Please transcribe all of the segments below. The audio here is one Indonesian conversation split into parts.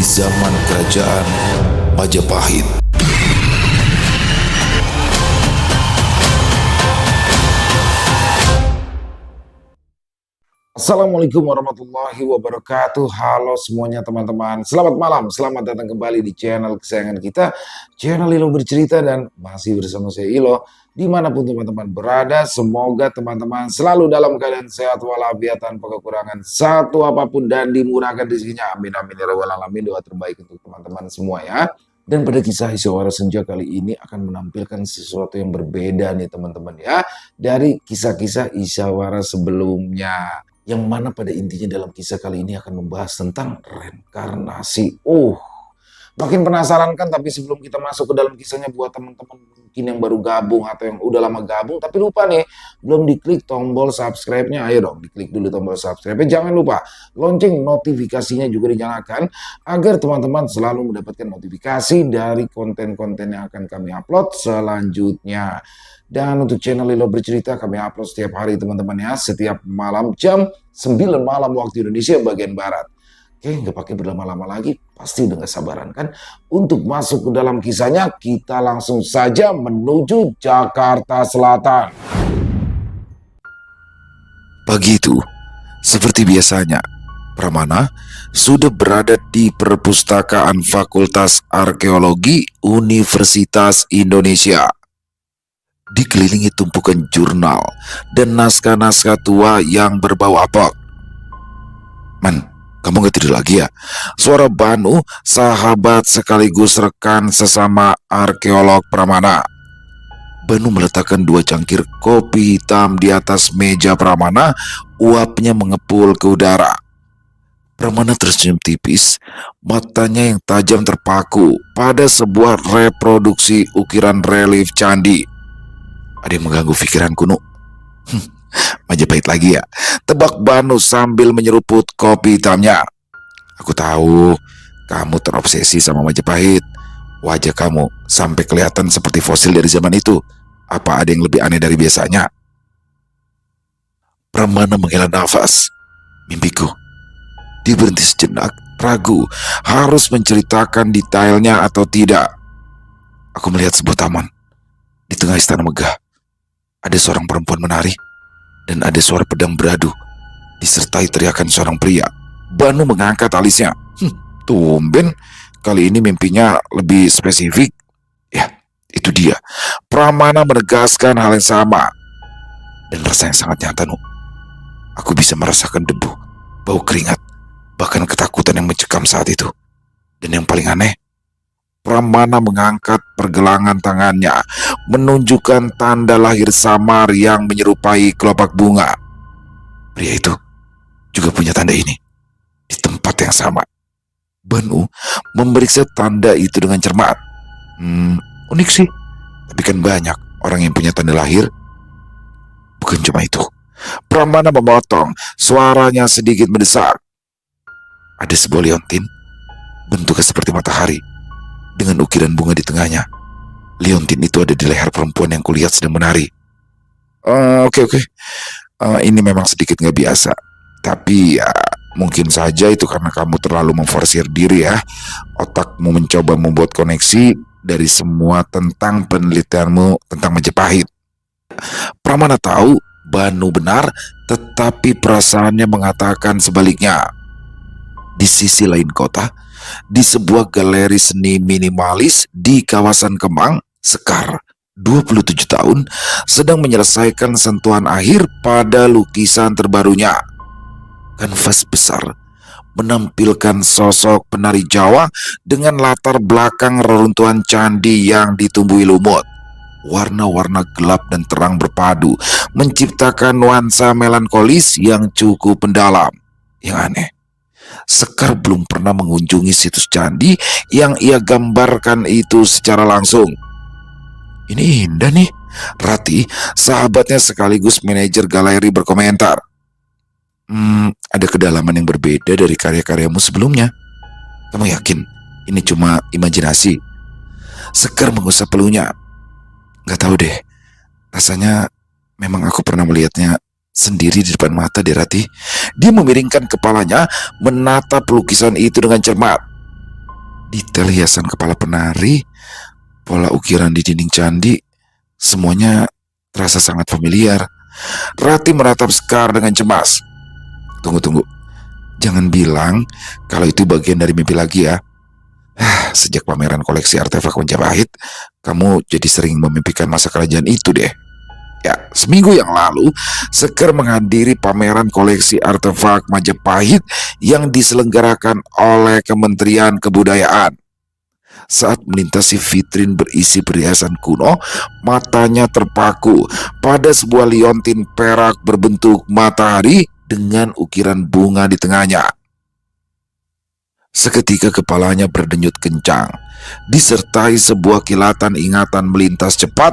zaman kerajaan Majapahit. Assalamualaikum warahmatullahi wabarakatuh. Halo semuanya teman-teman. Selamat malam, selamat datang kembali di channel kesayangan kita, channel Ilo Bercerita, dan masih bersama saya Ilo. Dimanapun teman-teman berada, semoga teman-teman selalu dalam keadaan sehat walafiat tanpa kekurangan satu apapun dan dimurahkan rezekinya. Amin amin ya rabbal alamin. Doa terbaik untuk teman-teman semua ya. Dan pada kisah Isyawara Senja kali ini akan menampilkan sesuatu yang berbeda nih teman-teman ya, dari kisah-kisah Isyawara sebelumnya. Yang mana pada intinya dalam kisah kali ini akan membahas tentang reinkarnasi. Makin penasaran kan? Tapi sebelum kita masuk ke dalam kisahnya, buat teman-teman mungkin yang baru gabung atau yang udah lama gabung tapi lupa nih, belum diklik tombol subscribe-nya, ayo dong diklik dulu tombol subscribe-nya. Jangan lupa lonceng notifikasinya juga dinyalakan agar teman-teman selalu mendapatkan notifikasi dari konten-konten yang akan kami upload selanjutnya. Dan untuk channel Ilo Bercerita kami upload setiap hari teman-teman ya, setiap malam jam 9 malam waktu Indonesia bagian Barat. Oke, nggak pakai berlama-lama lagi, pasti udah gak sabaran kan untuk masuk ke dalam kisahnya. Kita langsung saja menuju Jakarta Selatan. Pagi itu, seperti biasanya, Pramana sudah berada di perpustakaan Fakultas Arkeologi Universitas Indonesia. Dikelilingi tumpukan jurnal dan naskah-naskah tua yang berbau apek. Man, kamu gak tidur lagi ya? Suara Banu, sahabat sekaligus rekan sesama arkeolog Pramana. Banu meletakkan 2 cangkir kopi hitam di atas meja Pramana, uapnya mengepul ke udara. Pramana tersenyum tipis, matanya yang tajam terpaku pada sebuah reproduksi ukiran relief candi. Ada yang mengganggu pikiranku, Nu. Majapahit lagi ya? Tebak Banu sambil menyeruput kopi hitamnya. Aku tahu kamu terobsesi sama Majapahit. Wajah kamu sampai kelihatan seperti fosil dari zaman itu. Apa ada yang lebih aneh dari biasanya? Pramana menghela nafas. Mimpiku. Dia berhenti sejenak, ragu harus menceritakan detailnya atau tidak. Aku melihat sebuah taman. Di tengah istana megah ada seorang perempuan menari, dan ada suara pedang beradu, disertai teriakan seorang pria. Banu mengangkat alisnya. Tumben, kali ini mimpinya lebih spesifik. Ya, itu dia. Pramana menegaskan hal yang sama. Dan rasa yang sangat nyata, Nu. Aku bisa merasakan debu, bau keringat, bahkan ketakutan yang mencekam saat itu. Dan yang paling aneh, Pramana mengangkat pergelangan tangannya, menunjukkan tanda lahir samar yang menyerupai kelopak bunga. Pria itu juga punya tanda ini di tempat yang sama. Banu memeriksa tanda itu dengan cermat. Unik sih, tapi kan banyak orang yang punya tanda lahir. Bukan cuma itu. Pramana memotong, suaranya sedikit mendesak. Ada sebuah liontin, bentuknya seperti matahari, dengan ukiran bunga di tengahnya. Liontin itu ada di leher perempuan yang kulihat sedang menari. Oke. Ini memang sedikit nggak biasa. Tapi ya, mungkin saja itu karena kamu terlalu memforsir diri ya. Otakmu mencoba membuat koneksi dari semua tentang penelitianmu tentang Majapahit. Pramana tahu Banu benar, tetapi perasaannya mengatakan sebaliknya. Di sisi lain kota, di sebuah galeri seni minimalis di kawasan Kemang, Sekar, 27 tahun, sedang menyelesaikan sentuhan akhir pada lukisan terbarunya. Kanvas besar menampilkan sosok penari Jawa dengan latar belakang reruntuhan candi yang ditumbuhi lumut. Warna-warna gelap dan terang berpadu, menciptakan nuansa melankolis yang cukup mendalam. Yang aneh, Sekar belum pernah mengunjungi situs candi yang ia gambarkan itu secara langsung. Ini indah nih, Rati, sahabatnya sekaligus manajer galeri, berkomentar. Ada kedalaman yang berbeda dari karya-karyamu sebelumnya. Kamu yakin ini cuma imajinasi? Sekar mengusap pelunya. Gak tahu deh, rasanya memang aku pernah melihatnya sendiri di depan mata, Derati. Dia memiringkan kepalanya, menatap lukisan itu dengan cermat. Detail hiasan kepala penari, pola ukiran di dinding candi, semuanya terasa sangat familiar. Rati meratap Sekar dengan cemas. Tunggu. Jangan bilang kalau itu bagian dari mimpi lagi ya. Sejak pameran koleksi artefak Majapahit, kamu jadi sering memimpikan masa kerajaan itu deh. Ya, seminggu yang lalu, Sekar menghadiri pameran koleksi artefak Majapahit yang diselenggarakan oleh Kementerian Kebudayaan. Saat melintasi vitrin berisi perhiasan kuno, matanya terpaku pada sebuah liontin perak berbentuk matahari dengan ukiran bunga di tengahnya. Seketika kepalanya berdenyut kencang, disertai sebuah kilatan ingatan melintas cepat,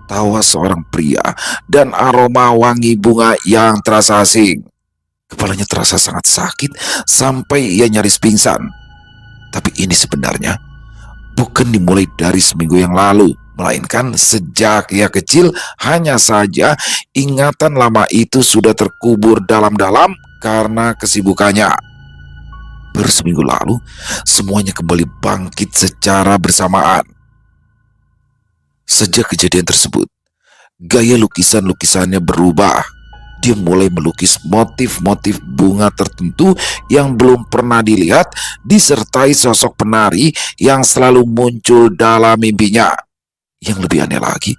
tawa seorang pria, dan aroma wangi bunga yang terasa asing. Kepalanya terasa sangat sakit sampai ia nyaris pingsan. Tapi ini sebenarnya bukan dimulai dari seminggu yang lalu, melainkan sejak ia kecil. Hanya saja ingatan lama itu sudah terkubur dalam-dalam karena kesibukannya. Baru seminggu lalu, semuanya kembali bangkit secara bersamaan. Sejak kejadian tersebut, gaya lukisan-lukisannya berubah. Dia mulai melukis motif-motif bunga tertentu yang belum pernah dilihat, disertai sosok penari yang selalu muncul dalam mimpinya. Yang lebih aneh lagi,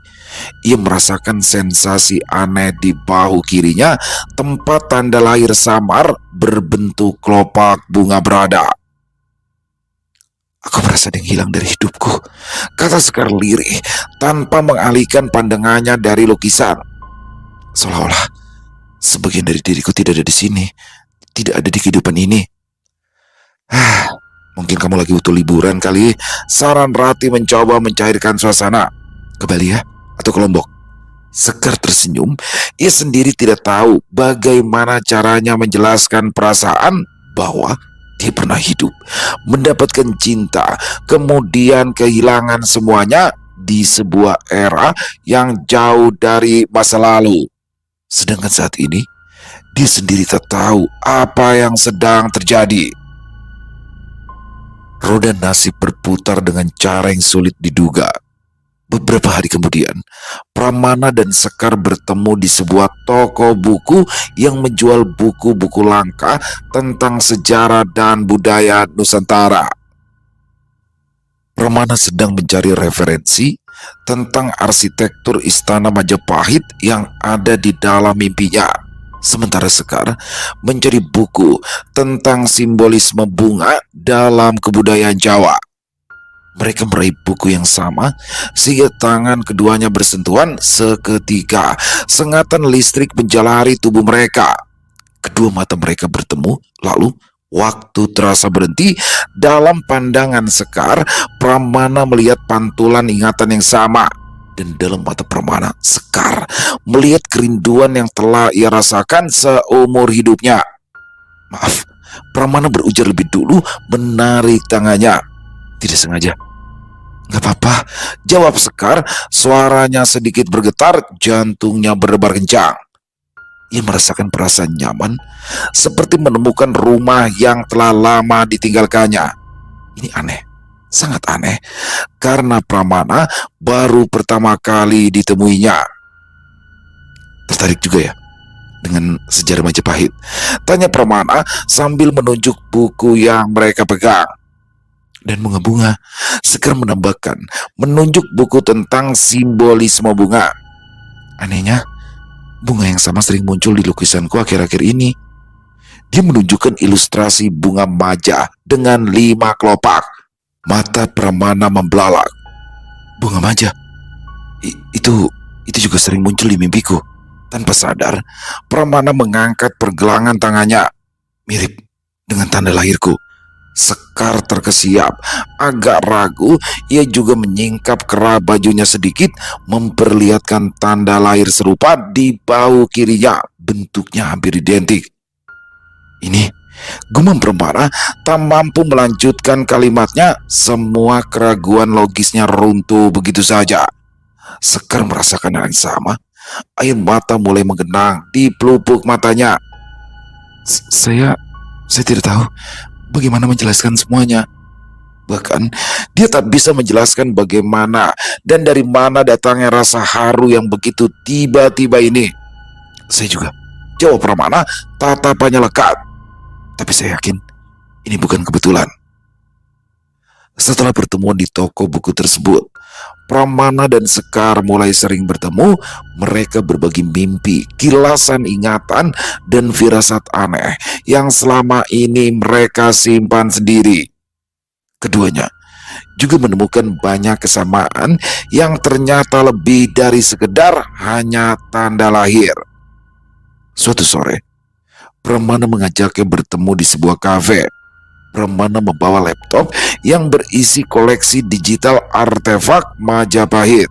ia merasakan sensasi aneh di bahu kirinya, tempat tanda lahir samar berbentuk kelopak bunga berada. Aku merasa ada yang hilang dari hidupku, kata Sekar lirih tanpa mengalihkan pandangannya dari lukisan. Seolah-olah sebagian dari diriku tidak ada di sini, tidak ada di kehidupan ini. Mungkin kamu lagi butuh liburan kali, saran Rati mencoba mencairkan suasana. Ke Bali ya, atau ke Lombok? Sekar tersenyum, ia sendiri tidak tahu bagaimana caranya menjelaskan perasaan bahwa dia pernah hidup, mendapatkan cinta, kemudian kehilangan semuanya di sebuah era yang jauh dari masa lalu. Sedangkan saat ini, dia sendiri tak tahu apa yang sedang terjadi. Roda nasib berputar dengan cara yang sulit diduga. Beberapa hari kemudian, Pramana dan Sekar bertemu di sebuah toko buku yang menjual buku-buku langka tentang sejarah dan budaya Nusantara. Pramana sedang mencari referensi tentang arsitektur istana Majapahit yang ada di dalam mimpinya. Sementara Sekar mencari buku tentang simbolisme bunga dalam kebudayaan Jawa. Mereka meraih buku yang sama, sehingga tangan keduanya bersentuhan seketika. Sengatan listrik menjalari tubuh mereka. Kedua mata mereka bertemu, lalu waktu terasa berhenti. Dalam pandangan Sekar, Pramana melihat pantulan ingatan yang sama. Dan dalam mata Pramana, Sekar melihat kerinduan yang telah ia rasakan seumur hidupnya. Maaf, Pramana berujar lebih dulu, menarik tangannya. Tidak sengaja. Gak apa-apa, jawab Sekar. Suaranya sedikit bergetar, jantungnya berdebar kencang. Ia merasakan perasaan nyaman, seperti menemukan rumah yang telah lama ditinggalkannya. Ini aneh, sangat aneh, karena Pramana baru pertama kali ditemuinya. Tertarik juga ya dengan sejarah Majapahit? Tanya Pramana sambil menunjuk buku yang mereka pegang. Dan bunga-bunga, Sekar menambahkan, menunjuk buku tentang simbolisme bunga. Anehnya, bunga yang sama sering muncul di lukisanku akhir-akhir ini. Dia menunjukkan ilustrasi bunga maja dengan 5 kelopak. Mata Pramana membelalak. Bunga maja? Itu juga sering muncul di mimpiku. Tanpa sadar, Pramana mengangkat pergelangan tangannya. Mirip dengan tanda lahirku. Sekar terkesiap, agak ragu. Ia juga menyingkap kerah bajunya sedikit, memperlihatkan tanda lahir serupa di bahu kirinya. Bentuknya hampir identik. Ini, gumam Pramana, tak mampu melanjutkan kalimatnya. Semua keraguan logisnya runtuh begitu saja. Sekar merasakan hal yang sama. Air mata mulai menggenang di pelupuk matanya. Saya tidak tahu bagaimana menjelaskan semuanya. Bahkan dia tak bisa menjelaskan bagaimana dan dari mana datangnya rasa haru yang begitu tiba-tiba ini. Saya juga, jawab Pramana, tatapannya lekat. Tapi saya yakin ini bukan kebetulan. Setelah pertemuan di toko buku tersebut, Pramana dan Sekar mulai sering bertemu. Mereka berbagi mimpi, kilasan ingatan, dan firasat aneh yang selama ini mereka simpan sendiri. Keduanya juga menemukan banyak kesamaan yang ternyata lebih dari sekedar hanya tanda lahir. Suatu sore, Pramana mengajaknya bertemu di sebuah kafe. Pramana membawa laptop yang berisi koleksi digital artefak Majapahit.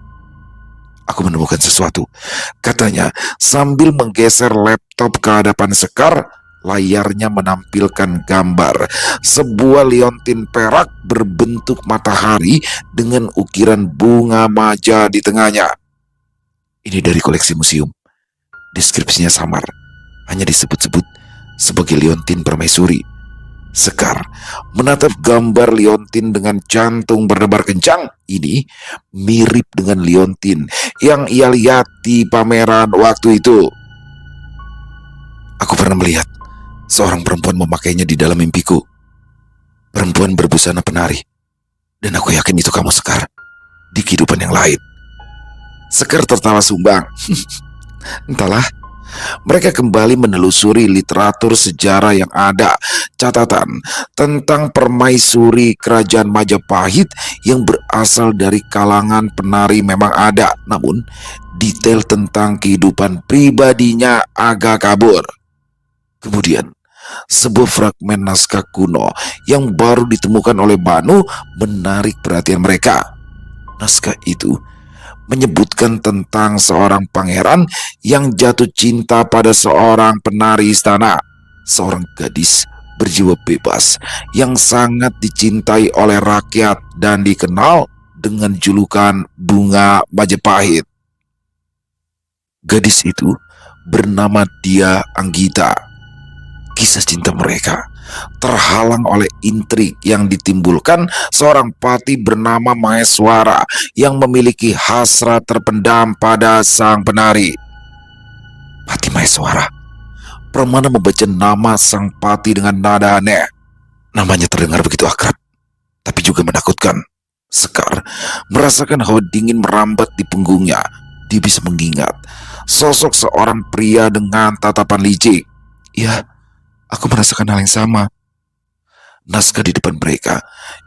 Aku menemukan sesuatu, katanya sambil menggeser laptop ke hadapan Sekar. Layarnya menampilkan gambar sebuah liontin perak berbentuk matahari dengan ukiran bunga maja di tengahnya. Ini dari koleksi museum. Deskripsinya samar, hanya disebut-sebut sebagai liontin permaisuri. Sekar menatap gambar liontin dengan jantung berdebar kencang. Ini mirip dengan liontin yang ia lihat di pameran waktu itu. Aku pernah melihat seorang perempuan memakainya di dalam mimpiku. Perempuan berbusana penari. Dan aku yakin itu kamu, Sekar, di kehidupan yang lain. Sekar tertawa sumbang. Entahlah. Mereka kembali menelusuri literatur sejarah yang ada. Catatan tentang permaisuri kerajaan Majapahit yang berasal dari kalangan penari memang ada, namun detail tentang kehidupan pribadinya agak kabur. Kemudian, sebuah fragmen naskah kuno yang baru ditemukan oleh Banu menarik perhatian mereka. Naskah itu menyebutkan tentang seorang pangeran yang jatuh cinta pada seorang penari istana, seorang gadis berjiwa bebas yang sangat dicintai oleh rakyat dan dikenal dengan julukan Bunga Majapahit. Gadis itu bernama Dia Anggita. Kisah cinta mereka terhalang oleh intrik yang ditimbulkan seorang pati bernama Maheswara yang memiliki hasrat terpendam pada sang penari. Pati Maheswara. Pramana membaca nama sang pati dengan nada aneh. Namanya terdengar begitu akrab, tapi juga menakutkan. Sekar merasakan hawa dingin merambat di punggungnya. Dia bisa mengingat sosok seorang pria dengan tatapan licik. Ya, aku merasakan hal yang sama. Naskah di depan mereka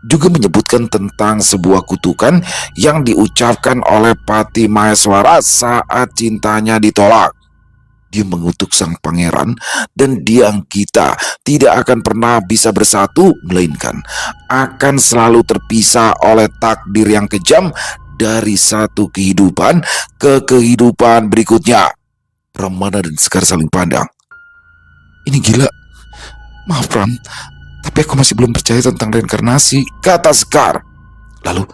juga menyebutkan tentang sebuah kutukan yang diucapkan oleh Pati Maheswara saat cintanya ditolak. Dia mengutuk sang pangeran dan Dia Anggita tidak akan pernah bisa bersatu, melainkan akan selalu terpisah oleh takdir yang kejam dari satu kehidupan ke kehidupan berikutnya. Pramana dan Sekar saling pandang. Ini gila. Maaf Pram, tapi aku masih belum percaya tentang reinkarnasi, kata Sekar. Lalu,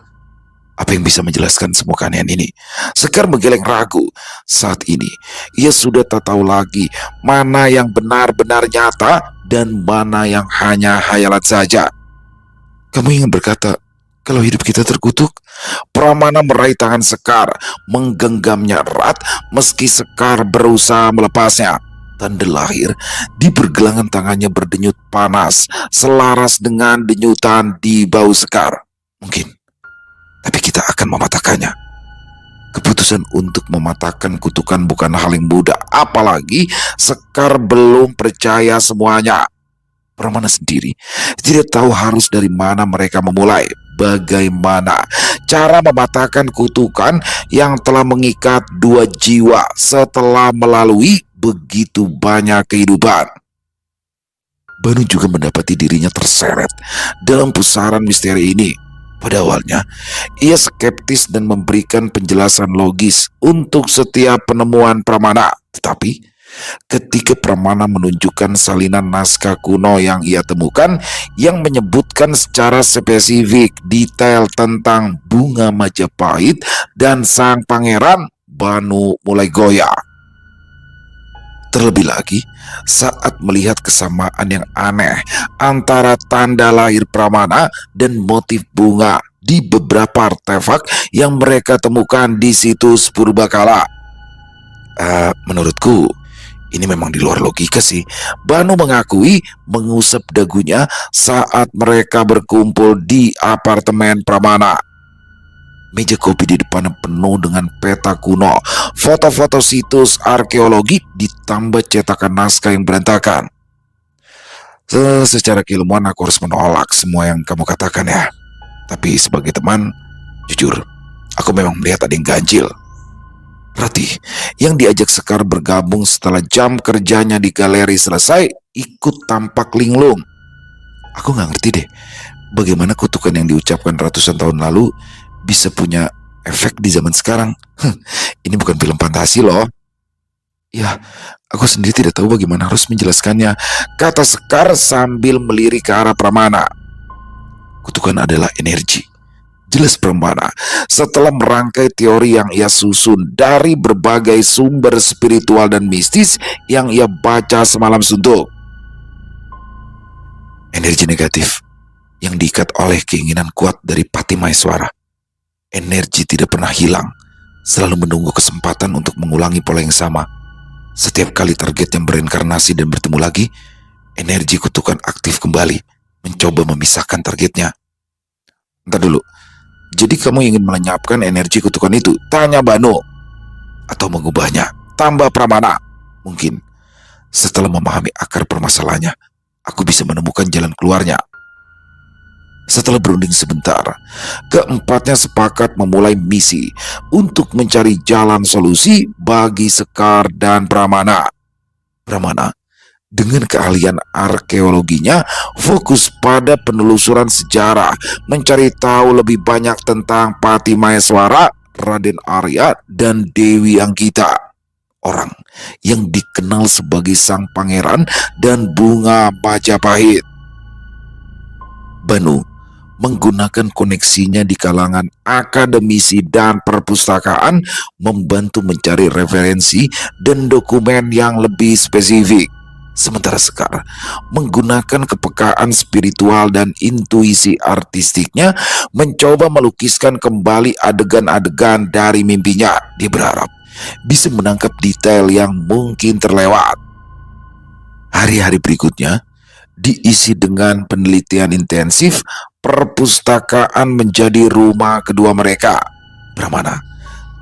apa yang bisa menjelaskan semua keanehan ini? Sekar menggeleng ragu. Saat ini, ia sudah tak tahu lagi mana yang benar-benar nyata dan mana yang hanya hayalan saja. Kamu ingin berkata kalau hidup kita terkutuk? Pramana meraih tangan Sekar, menggenggamnya erat meski Sekar berusaha melepasnya. Tanda lahir di pergelangan tangannya berdenyut panas, selaras dengan denyutan di bau Sekar. Mungkin, tapi kita akan mematahkannya. Keputusan untuk mematahkan kutukan bukan hal yang mudah, apalagi Sekar belum percaya semuanya. Pramana sendiri tidak tahu harus dari mana mereka memulai. Bagaimana cara mematahkan kutukan yang telah mengikat dua jiwa setelah melalui begitu banyak kehidupan. Banu juga mendapati dirinya terseret dalam pusaran misteri ini. Pada awalnya, ia skeptis dan memberikan penjelasan logis untuk setiap penemuan Pramana. Tetapi, ketika Pramana menunjukkan salinan naskah kuno yang ia temukan, yang menyebutkan secara spesifik detail tentang Bunga Majapahit dan sang pangeran, Banu mulai goyah. Terlebih lagi saat melihat kesamaan yang aneh antara tanda lahir Pramana dan motif bunga di beberapa artefak yang mereka temukan di situs purbakala. Menurutku ini memang di luar logika sih. Banu mengakui mengusap dagunya saat mereka berkumpul di apartemen Pramana. Meja kopi di depan penuh dengan peta kuno, foto-foto situs arkeologi ditambah cetakan naskah yang berantakan. Secara keilmuan aku harus menolak semua yang kamu katakan ya. Tapi sebagai teman, jujur, aku memang melihat ada yang ganjil. Ratih, yang diajak Sekar bergabung setelah jam kerjanya di galeri selesai, ikut tampak linglung. Aku gak ngerti deh, bagaimana kutukan yang diucapkan ratusan tahun lalu bisa punya efek di zaman sekarang. Ini bukan film fantasi loh. Ya, aku sendiri tidak tahu bagaimana harus menjelaskannya, kata Sekar sambil melirik ke arah Pramana. Kutukan adalah energi. Jelas Pramana setelah merangkai teori yang ia susun dari berbagai sumber spiritual dan mistis yang ia baca semalam suntuk. Energi negatif yang diikat oleh keinginan kuat dari Pati Maeswara. Energi tidak pernah hilang, selalu menunggu kesempatan untuk mengulangi pola yang sama. Setiap kali target yang bereinkarnasi dan bertemu lagi, energi kutukan aktif kembali, mencoba memisahkan targetnya. Entar dulu, jadi kamu ingin melenyapkan energi kutukan itu? Tanya Banu. Atau mengubahnya? Tambah Pramana. Mungkin, setelah memahami akar permasalahannya, aku bisa menemukan jalan keluarnya. Setelah berunding sebentar, keempatnya sepakat memulai misi untuk mencari jalan solusi bagi Sekar dan Pramana. Pramana, dengan keahlian arkeologinya, fokus pada penelusuran sejarah, mencari tahu lebih banyak tentang Pati Maeswara, Raden Arya, dan Dewi Anggita. Orang yang dikenal sebagai Sang Pangeran dan Bunga Majapahit. Banu menggunakan koneksinya di kalangan akademisi dan perpustakaan membantu mencari referensi dan dokumen yang lebih spesifik. Sementara Sekar menggunakan kepekaan spiritual dan intuisi artistiknya mencoba melukiskan kembali adegan-adegan dari mimpinya. Dia berharap bisa menangkap detail yang mungkin terlewat. Hari-hari berikutnya diisi dengan penelitian intensif. Perpustakaan menjadi rumah kedua mereka. Pramana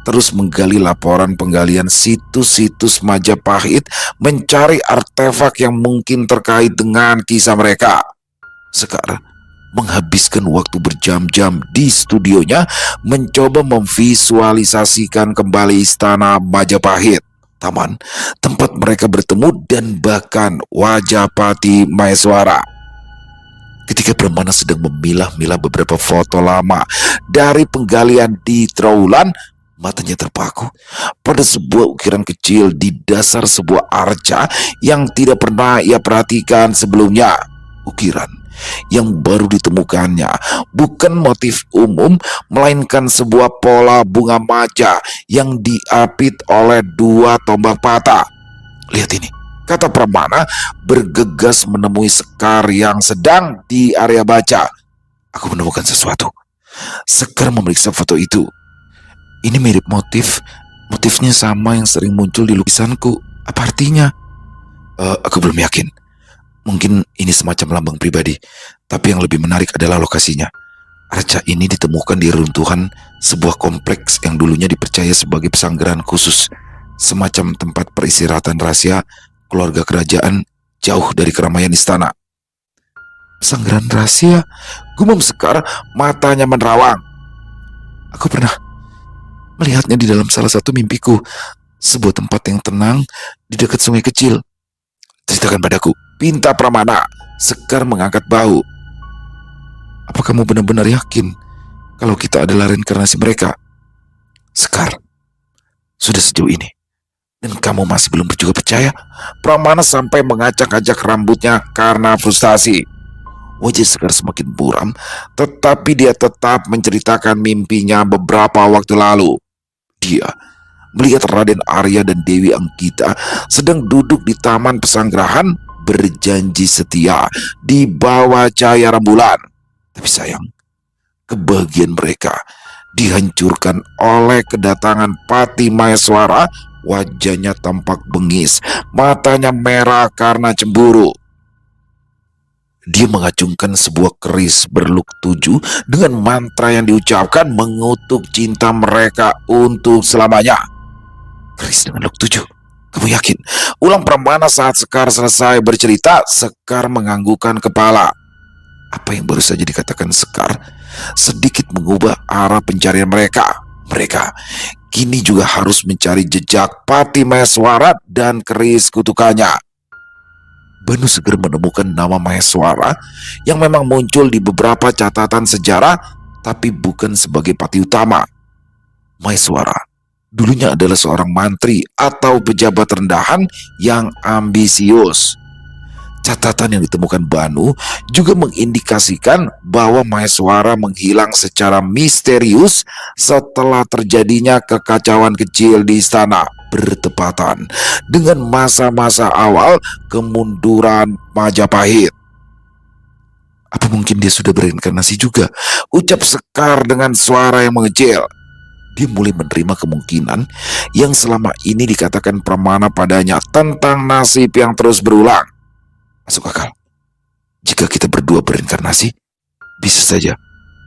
terus menggali laporan penggalian situs-situs Majapahit, mencari artefak yang mungkin terkait dengan kisah mereka. Sekar menghabiskan waktu berjam-jam di studionya mencoba memvisualisasikan kembali istana Majapahit, taman tempat mereka bertemu, dan bahkan wajah Pati Maeswara. Ketika Pramana sedang memilah-milah beberapa foto lama dari penggalian di Trowulan, matanya terpaku pada sebuah ukiran kecil di dasar sebuah arca yang tidak pernah ia perhatikan sebelumnya. Ukiran yang baru ditemukannya bukan motif umum, melainkan sebuah pola bunga maja yang diapit oleh dua tombak patah. Lihat ini, kata Pramana bergegas menemui Sekar yang sedang di area baca. Aku menemukan sesuatu. Sekar memeriksa foto itu. Ini mirip motifnya sama yang sering muncul di lukisanku. Apa artinya? Aku belum yakin. Mungkin ini semacam lambang pribadi. Tapi yang lebih menarik adalah lokasinya. Arca ini ditemukan di runtuhan sebuah kompleks yang dulunya dipercaya sebagai pesanggeran khusus, semacam tempat peristirahatan rahasia keluarga kerajaan jauh dari keramaian istana. Pesanggeran rahasia, gumam Sekar, matanya menerawang. Aku pernah melihatnya di dalam salah satu mimpiku, sebuah tempat yang tenang di dekat sungai kecil. Ceritakan padaku, pinta Pramana. Sekar mengangkat bahu. Apa kamu benar-benar yakin kalau kita adalah reinkarnasi mereka? Sekar, sudah sejauh ini dan kamu masih belum juga percaya? Pramana sampai mengacak-acak rambutnya karena frustasi. Wajah Sekar semakin buram, tetapi dia tetap menceritakan mimpinya beberapa waktu lalu. Dia melihat Raden Arya dan Dewi Anggita sedang duduk di taman pesanggrahan berjanji setia di bawah cahaya rembulan. Tapi sayang, kebahagiaan mereka dihancurkan oleh kedatangan Pati Maheswara. Wajahnya tampak bengis, matanya merah karena cemburu. Dia mengacungkan sebuah keris berluk 7 dengan mantra yang diucapkan mengutuk cinta mereka untuk selamanya. Keris dengan luk 7? Kamu yakin? Ulang Pramana saat Sekar selesai bercerita. Sekar menganggukkan kepala. Apa yang baru saja dikatakan Sekar sedikit mengubah arah pencarian mereka. Mereka kini juga harus mencari jejak Pati Maheswara dan keris kutukannya. Banu segera menemukan nama Maheswara yang memang muncul di beberapa catatan sejarah, tapi bukan sebagai pati utama. Maheswara dulunya adalah seorang mantri atau pejabat rendahan yang ambisius. Catatan yang ditemukan Banu juga mengindikasikan bahwa Maheswara menghilang secara misterius setelah terjadinya kekacauan kecil di istana, bertepatan dengan masa-masa awal kemunduran Majapahit. Apa mungkin dia sudah bereinkarnasi juga? Ucap Sekar dengan suara yang mengecil. Dia mulai menerima kemungkinan yang selama ini dikatakan Pramana padanya tentang nasib yang terus berulang. Masuk akal. Jika kita berdua bereinkarnasi, bisa saja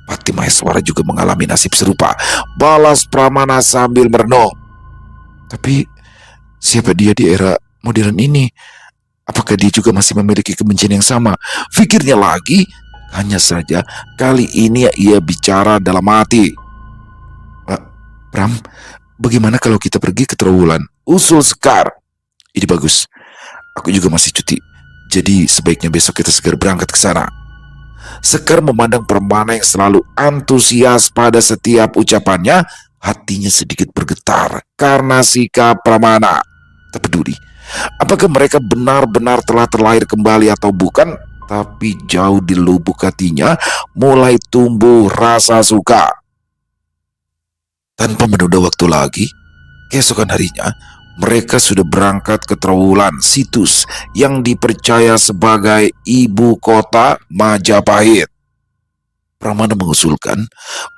Pati Maheswara juga mengalami nasib serupa, balas Pramana sambil merenung. Tapi siapa dia di era modern ini? Apakah dia juga masih memiliki kebencian yang sama? Pikirnya lagi, hanya saja kali ini ia bicara dalam hati. Pram, bagaimana kalau kita pergi ke Trowulan? Usul Sekar. Ini bagus. Aku juga masih cuti. Jadi sebaiknya besok kita segera berangkat ke sana. Sekar memandang Pramana yang selalu antusias pada setiap ucapannya. Hatinya sedikit bergetar karena sikap Pramana. Tak peduli apakah mereka benar-benar telah terlahir kembali atau bukan, tapi jauh di lubuk hatinya mulai tumbuh rasa suka. Tanpa menunda waktu lagi, keesokan harinya mereka sudah berangkat ke Trowulan, situs yang dipercaya sebagai ibu kota Majapahit. Pramana mengusulkan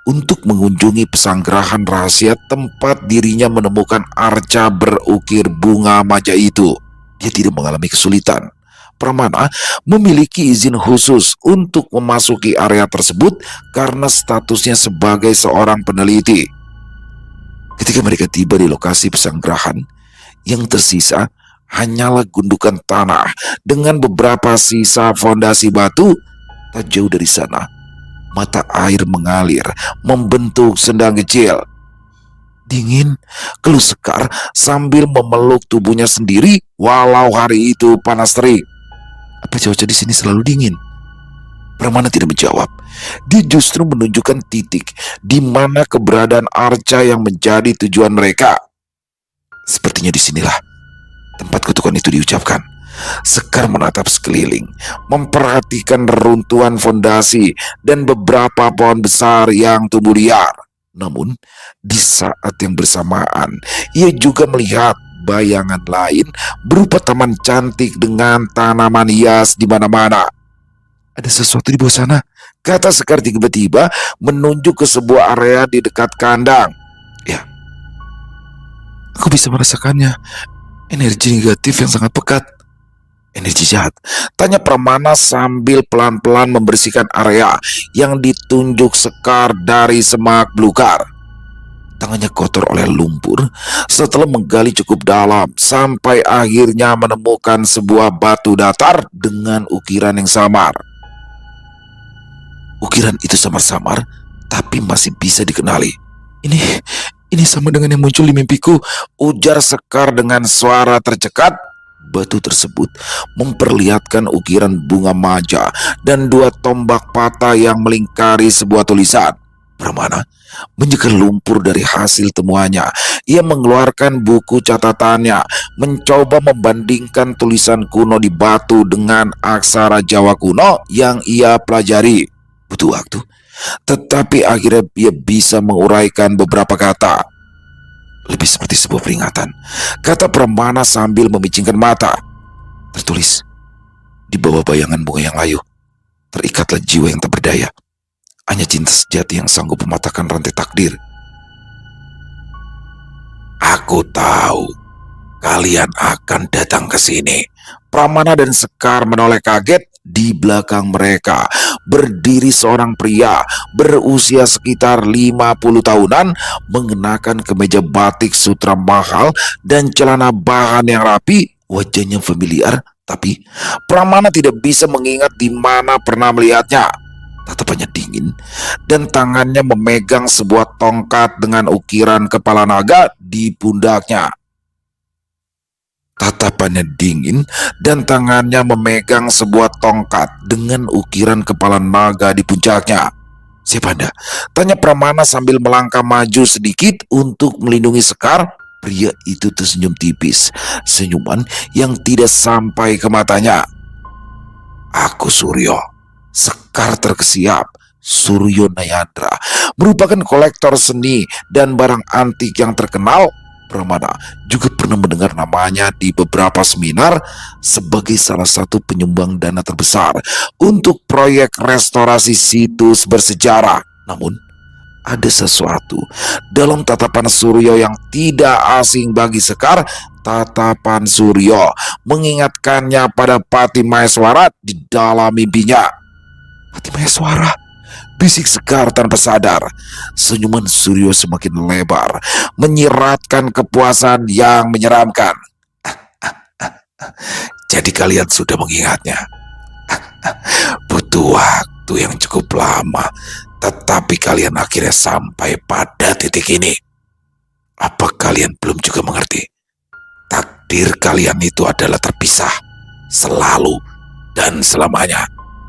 untuk mengunjungi pesanggrahan rahasia tempat dirinya menemukan arca berukir bunga maja itu. Dia tidak mengalami kesulitan. Pramana memiliki izin khusus untuk memasuki area tersebut karena statusnya sebagai seorang peneliti. Ketika mereka tiba di lokasi pesanggrahan, yang tersisa hanyalah gundukan tanah dengan beberapa sisa fondasi batu. Tak jauh dari sana, mata air mengalir membentuk sendang kecil. Dingin, keluh Sekar sambil memeluk tubuhnya sendiri walau hari itu panas terik. Apa cuaca di sini selalu dingin? Pramana tidak menjawab. Dia justru menunjukkan titik di mana keberadaan arca yang menjadi tujuan mereka. Sepertinya disinilah tempat kutukan itu diucapkan. Sekar menatap sekeliling, memperhatikan reruntuhan fondasi dan beberapa pohon besar yang tumbuh liar. Namun, di saat yang bersamaan, ia juga melihat bayangan lain berupa taman cantik dengan tanaman hias di mana-mana. Ada sesuatu di bawah sana, kata Sekar tiba-tiba menunjuk ke sebuah area di dekat kandang. Ya, aku bisa merasakannya. Energi negatif yang sangat pekat. Energi jahat, tanya Pramana sambil pelan-pelan membersihkan area yang ditunjuk Sekar dari semak belukar. Tangannya kotor oleh lumpur setelah menggali cukup dalam sampai akhirnya menemukan sebuah batu datar dengan ukiran yang samar. Ukiran itu samar-samar, tapi masih bisa dikenali. Ini sama dengan yang muncul di mimpiku, ujar Sekar dengan suara tercekat. Batu tersebut memperlihatkan ukiran bunga maja dan 2 tombak patah yang melingkari sebuah tulisan. Pramana menyegar lumpur dari hasil temuannya. Ia mengeluarkan buku catatannya, mencoba membandingkan tulisan kuno di batu dengan aksara Jawa kuno yang ia pelajari. Butuh waktu, tetapi akhirnya ia bisa menguraikan beberapa kata. Lebih seperti sebuah peringatan, kata Pramana sambil memicingkan mata. Tertulis di bawah bayangan bunga yang layu, terikatlah jiwa yang tak berdaya. Hanya cinta sejati yang sanggup mematahkan rantai takdir. Aku tahu kalian akan datang ke sini. Pramana dan Sekar menoleh kaget. Di belakang mereka berdiri seorang pria berusia sekitar 50 tahunan, mengenakan kemeja batik sutra mahal dan celana bahan yang rapi. Wajahnya familiar, tapi Pramana tidak bisa mengingat di mana pernah melihatnya. Tatapannya dingin dan tangannya memegang sebuah tongkat dengan ukiran kepala naga di pundaknya. Tatapannya dingin dan tangannya memegang sebuah tongkat dengan ukiran kepala naga di puncaknya. Siapa Anda? Tanya Pramana sambil melangkah maju sedikit untuk melindungi Sekar. Pria itu tersenyum tipis, senyuman yang tidak sampai ke matanya. Aku Suryo. Sekar terkesiap. Suryo Nayandra merupakan kolektor seni dan barang antik yang terkenal. Pramana juga pernah mendengar namanya di beberapa seminar sebagai salah satu penyumbang dana terbesar untuk proyek restorasi situs bersejarah. Namun, ada sesuatu dalam tatapan Suryo yang tidak asing bagi Sekar. Tatapan Suryo mengingatkannya pada Pati Maheswara di dalam mimpinya. Pati Maheswara, bisik Sekar tanpa sadar. Senyuman Suryo semakin lebar, menyiratkan kepuasan yang menyeramkan. Jadi kalian sudah mengingatnya. Butuh waktu yang cukup lama, tetapi kalian akhirnya sampai pada titik ini. Apa kalian belum juga mengerti? Takdir kalian itu adalah terpisah, selalu dan selamanya.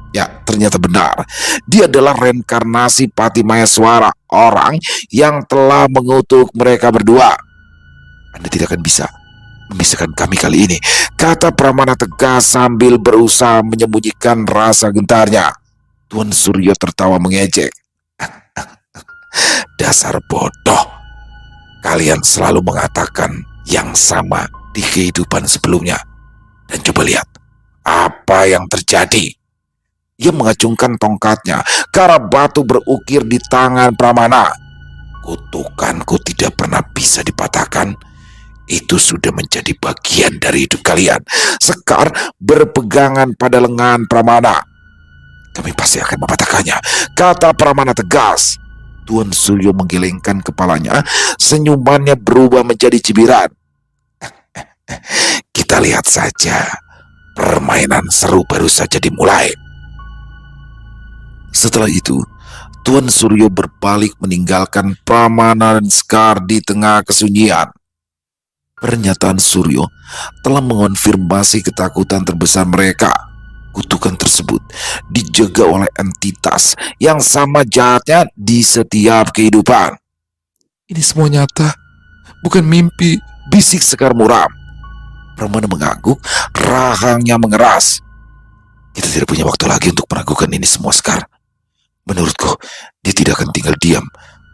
Ya, ternyata benar. Dia adalah reinkarnasi Pati Maheswara, orang yang telah mengutuk mereka berdua. Anda tidak akan bisa memisahkan kami kali ini, kata Pramana tegas sambil berusaha menyembunyikan rasa gentarnya. Tuan Suryo tertawa mengejek. Dasar bodoh. Kalian selalu mengatakan yang sama di kehidupan sebelumnya. Dan coba lihat apa yang terjadi. Ia mengacungkan tongkatnya ke arah batu berukir di tangan Pramana. Kutukanku tidak pernah bisa dipatahkan. Itu sudah menjadi bagian dari hidup kalian. Sekar berpegangan pada lengan Pramana. Kami pasti akan mematahkannya, kata Pramana tegas. Tuan Suryo menggelengkan kepalanya. Senyumannya berubah menjadi cibiran. Kita lihat saja. Permainan seru baru saja dimulai. Setelah itu, Tuan Suryo berbalik meninggalkan Pramana dan Sekar di tengah kesunyian. Pernyataan Suryo telah mengonfirmasi ketakutan terbesar mereka. Kutukan tersebut dijaga oleh entitas yang sama jahatnya di setiap kehidupan. Ini semua nyata, bukan mimpi, bisik Sekar muram. Pramana mengangguk, rahangnya mengeras. Kita tidak punya waktu lagi untuk meragukan ini semua, Sekar. Menurutku, dia tidak akan tinggal diam,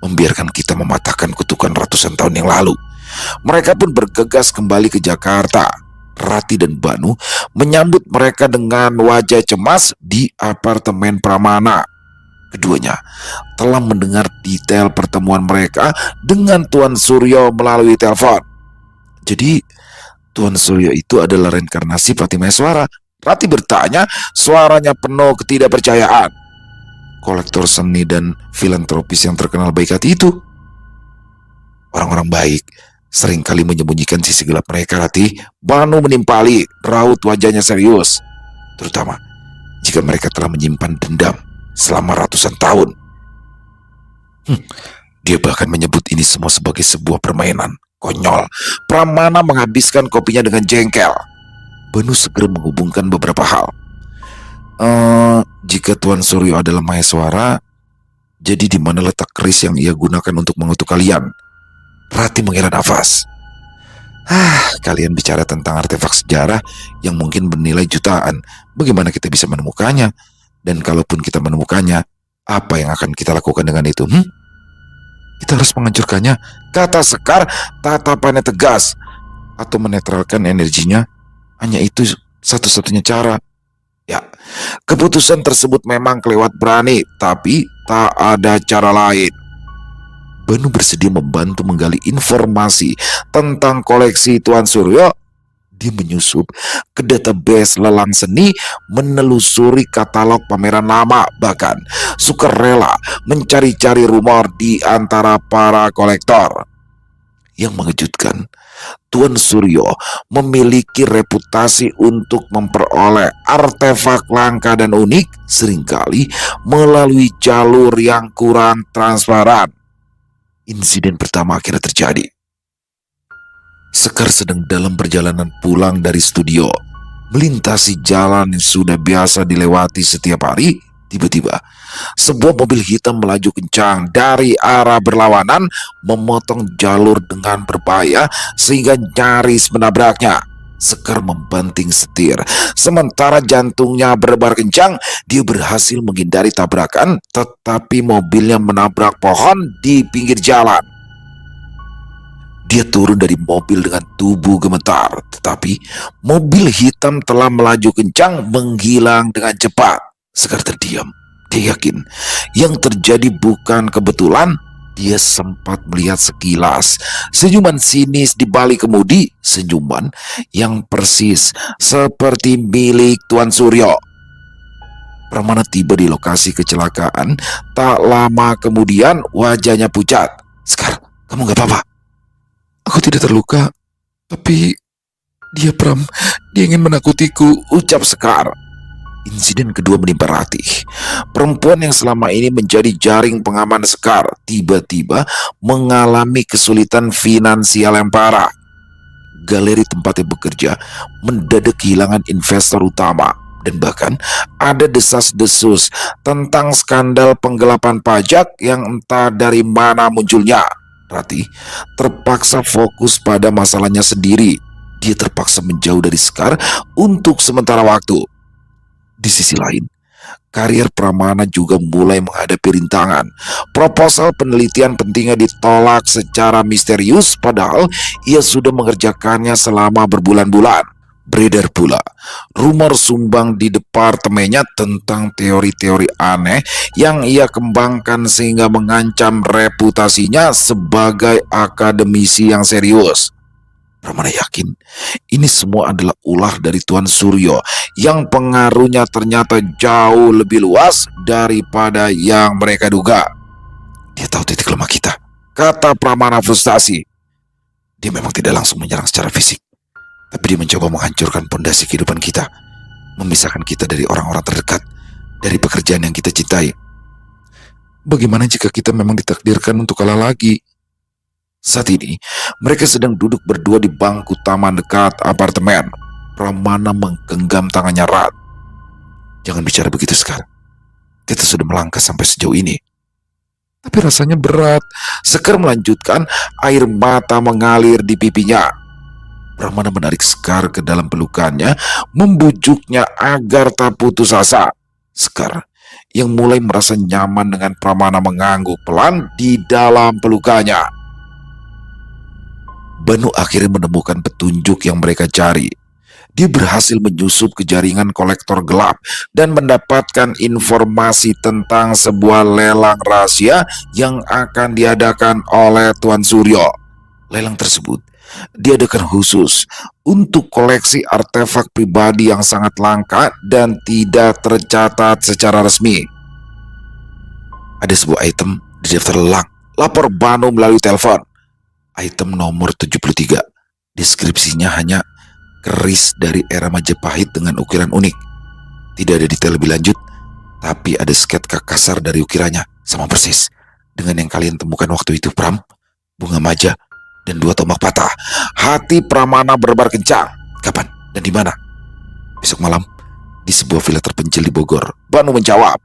membiarkan kita mematahkan kutukan ratusan tahun yang lalu. Mereka pun bergegas kembali ke Jakarta. Rati dan Banu menyambut mereka dengan wajah cemas di apartemen Pramana. Keduanya telah mendengar detail pertemuan mereka dengan Tuan Suryo melalui telepon. Jadi, Tuan Suryo itu adalah reinkarnasi Pati Maheswara. Rati bertanya, suaranya penuh ketidakpercayaan. Kolektor seni dan filantropis yang terkenal baik hati itu. Orang-orang baik seringkali menyembunyikan sisi gelap mereka, Rati. Banu menimpali, raut wajahnya serius. Terutama jika mereka telah menyimpan dendam selama ratusan tahun. Dia bahkan menyebut ini semua sebagai sebuah permainan konyol. Pramana menghabiskan kopinya dengan jengkel. Banu segera menghubungkan beberapa hal. Jika Tuan Suryo adalah Maheswara, jadi di mana letak keris yang ia gunakan untuk mengutuk kalian? Rati menghela nafas. Kalian bicara tentang artefak sejarah yang mungkin bernilai jutaan. Bagaimana kita bisa menemukannya? Dan kalaupun kita menemukannya, apa yang akan kita lakukan dengan itu? Kita harus menghancurkannya, kata Sekar, tatapannya tegas. Atau menetralkan energinya, hanya itu satu-satunya cara. Ya, keputusan tersebut memang kelewat berani, tapi tak ada cara lain. Banu bersedia membantu menggali informasi tentang koleksi Tuan Suryo. Dia menyusup ke database lelang seni, menelusuri katalog pameran lama, bahkan sukarela mencari-cari rumor di antara para kolektor. Yang mengejutkan, Tuan Suryo memiliki reputasi untuk memperoleh artefak langka dan unik, seringkali melalui jalur yang kurang transparan. Insiden pertama akhirnya terjadi. Sekar sedang dalam perjalanan pulang dari studio, melintasi jalan yang sudah biasa dilewati setiap hari. Tiba-tiba, sebuah mobil hitam melaju kencang dari arah berlawanan, memotong jalur dengan berbahaya sehingga nyaris menabraknya. Sekar membanting setir, sementara jantungnya berdebar kencang. Dia berhasil menghindari tabrakan, tetapi mobilnya menabrak pohon di pinggir jalan. Dia turun dari mobil dengan tubuh gemetar, tetapi mobil hitam telah melaju kencang, menghilang dengan cepat. Sekar terdiam. Dia yakin yang terjadi bukan kebetulan. Dia sempat melihat sekilas senyuman sinis di balik kemudi, senyuman yang persis seperti milik Tuan Suryo. Pramana tiba di lokasi kecelakaan. Tak lama kemudian wajahnya pucat. Sekar, kamu gak apa-apa? Aku tidak terluka, tapi dia ingin menakutiku, ucap Sekar. Insiden kedua menimpa Ratih. Perempuan yang selama ini menjadi jaring pengaman Sekar tiba-tiba mengalami kesulitan finansial yang parah. Galeri tempatnya bekerja mendadak kehilangan investor utama, dan bahkan ada desas-desus tentang skandal penggelapan pajak yang entah dari mana munculnya. Ratih terpaksa fokus pada masalahnya sendiri. Dia terpaksa menjauh dari Sekar untuk sementara waktu. Di sisi lain, karier Pramana juga mulai menghadapi rintangan. Proposal penelitian pentingnya ditolak secara misterius, padahal ia sudah mengerjakannya selama berbulan-bulan. Beredar pula rumor sumbang di departemennya tentang teori-teori aneh yang ia kembangkan sehingga mengancam reputasinya sebagai akademisi yang serius. Pramana yakin ini semua adalah ulah dari Tuan Suryo yang pengaruhnya ternyata jauh lebih luas daripada yang mereka duga. Dia tahu titik lemah kita, kata Pramana frustasi. Dia memang tidak langsung menyerang secara fisik, tapi dia mencoba menghancurkan pondasi kehidupan kita, memisahkan kita dari orang-orang terdekat, dari pekerjaan yang kita cintai. Bagaimana jika kita memang ditakdirkan untuk kalah lagi? Saat ini, mereka sedang duduk berdua di bangku taman dekat apartemen. Pramana menggenggam tangannya erat. Jangan bicara begitu, Sekar. Kita sudah melangkah sampai sejauh ini. Tapi rasanya berat. Sekar melanjutkan, air mata mengalir di pipinya. Pramana menarik Sekar ke dalam pelukannya, membujuknya agar tak putus asa. Sekar yang mulai merasa nyaman dengan Pramana mengangguk pelan di dalam pelukannya. Banu akhirnya menemukan petunjuk yang mereka cari. Dia berhasil menyusup ke jaringan kolektor gelap dan mendapatkan informasi tentang sebuah lelang rahasia yang akan diadakan oleh Tuan Suryo. Lelang tersebut diadakan khusus untuk koleksi artefak pribadi yang sangat langka dan tidak tercatat secara resmi. Ada sebuah item di daftar lelang, lapor Banu melalui telepon. Item nomor 73. Deskripsinya hanya keris dari era Majapahit dengan ukiran unik. Tidak ada detail lebih lanjut, tapi ada sketsa kasar dari ukirannya, sama persis dengan yang kalian temukan waktu itu, Pram. Bunga maja dan 2 tombak patah. Hati Pramana berdebar kencang. Kapan dan di mana? Besok malam di sebuah villa terpencil di Bogor. Banu menjawab.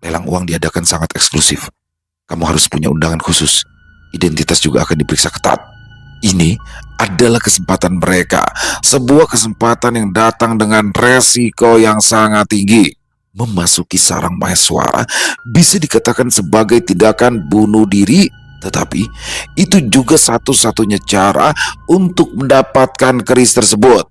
Lelang uang diadakan sangat eksklusif. Kamu harus punya undangan khusus. Identitas juga akan diperiksa ketat. Ini adalah kesempatan mereka, sebuah kesempatan yang datang dengan resiko yang sangat tinggi. Memasuki sarang Maheswara bisa dikatakan sebagai tindakan bunuh diri Tetapi itu juga satu-satunya cara untuk mendapatkan keris tersebut.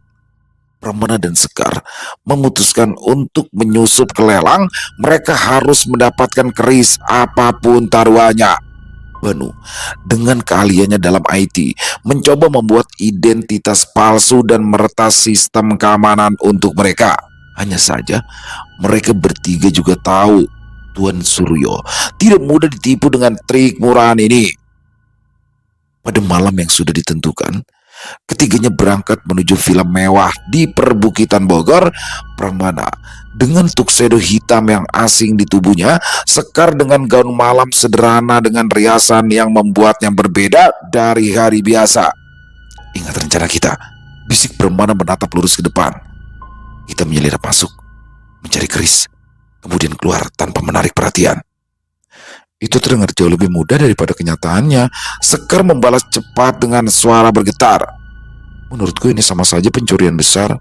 Pramana dan Sekar memutuskan untuk menyusup ke lelang. Mereka harus mendapatkan keris apapun taruhannya. Banu, dengan keahliannya dalam IT, mencoba membuat identitas palsu dan meretas sistem keamanan untuk mereka. Hanya saja, mereka bertiga juga tahu Tuan Suryo tidak mudah ditipu dengan trik murahan ini. Pada malam yang sudah ditentukan, ketiganya berangkat menuju villa mewah di perbukitan Bogor. Pramana dengan tuxedo hitam yang asing di tubuhnya, Sekar dengan gaun malam sederhana dengan riasan yang membuatnya berbeda dari hari biasa. "Ingat rencana kita," bisik Pramana menatap lurus ke depan. "Kita menyelidap masuk, mencari keris, kemudian keluar tanpa menarik perhatian." Itu terdengar jauh lebih mudah daripada kenyataannya. Sekar membalas cepat dengan suara bergetar. "Menurutku ini sama saja pencurian besar."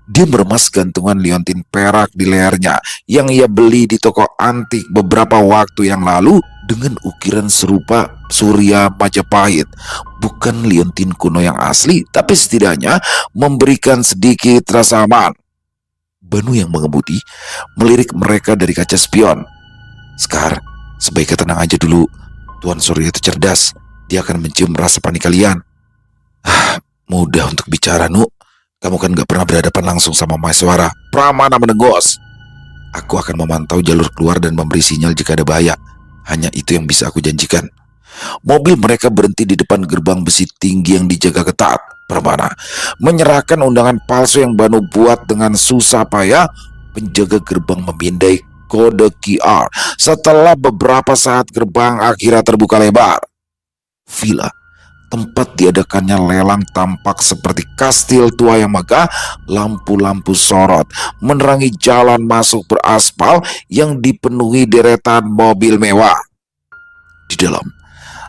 Dia meremas gantungan liontin perak di lehernya yang ia beli di toko antik beberapa waktu yang lalu dengan ukiran serupa Surya Majapahit. Bukan liontin kuno yang asli, tapi setidaknya memberikan sedikit rasa aman. Banu yang mengemudi melirik mereka dari kaca spion. "Sekar, sebaiknya tenang aja dulu. Tuan Surya itu cerdas. Dia akan mencium rasa panik kalian." "Mudah untuk bicara, Nu. Kamu kan gak pernah berhadapan langsung sama Maeswara." Pramana menegos. "Aku akan memantau jalur keluar dan memberi sinyal jika ada bahaya. Hanya itu yang bisa aku janjikan." Mobil mereka berhenti di depan gerbang besi tinggi yang dijaga ketat. Pramana menyerahkan undangan palsu yang Banu buat dengan susah payah. Penjaga gerbang memindai kode QR. Setelah beberapa saat, gerbang akhirnya terbuka lebar. Villa tempat diadakannya lelang tampak seperti kastil tua yang megah. Lampu-lampu sorot menerangi jalan masuk beraspal yang dipenuhi deretan mobil mewah. Di dalam,